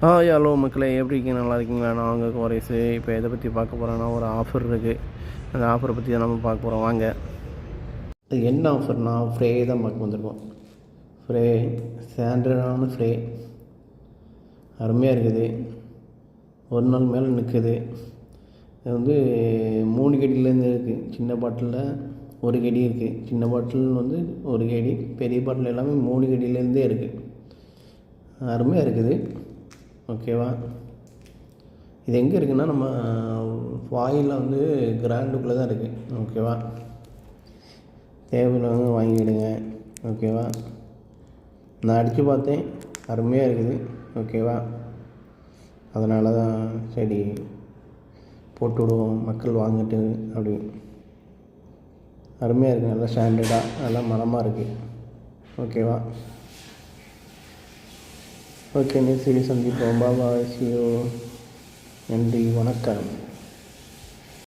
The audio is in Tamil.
ஹலோ மக்களே, எப்படி இருக்கீங்க? நல்லா இருக்கீங்களா? நான் உங்கள் கோரேஸு. இப்போ எதை பற்றி பார்க்க போகிறோன்னா, ஒரு ஆஃபர் இருக்குது. அந்த ஆஃபரை பற்றி தான் நம்ம பார்க்க போகிறோம். வாங்க. அது என்ன ஆஃபர்னா, ஃப்ரே தான் பார்க்க வந்திருக்கோம். ஃப்ரே ஸ்டாண்டர்டான ஃப்ரே அருமையாக இருக்குது. ஒரு நாள் மேலே நிற்குது. இது வந்து 3 கடிலேருந்து இருக்குது. சின்ன பாட்டிலில் 1 கடி இருக்குது. சின்ன பாட்டில் வந்து 1 கடி, பெரிய பாட்டில் எல்லாமே 3 கடிலேருந்தே இருக்குது. அருமையாக இருக்குது. ஓகேவா? இது எங்கே இருக்குதுன்னா, நம்ம வாயில் வந்து கிராண்டுக்குள்ளே தான் இருக்குது. ஓகேவா? தேவையில்லாமல் வாங்கிவிடுங்க. ஓகேவா? நான் அடித்து பார்த்தேன், அருமையாக இருக்குது. ஓகேவா? அதனால தான் சரி போட்டு விடுவோம், மக்கள் வாங்கிட்டு அப்படி. அருமையாக இருக்குது, நல்லா ஸ்டாண்டர்டாக, நல்லா மனமாக இருக்குது. ஓகேவா? ஓகே, நெக்ஸ்ட் வீடியோ சந்திப்போம். பாய், see you. நன்றி, வணக்கம்.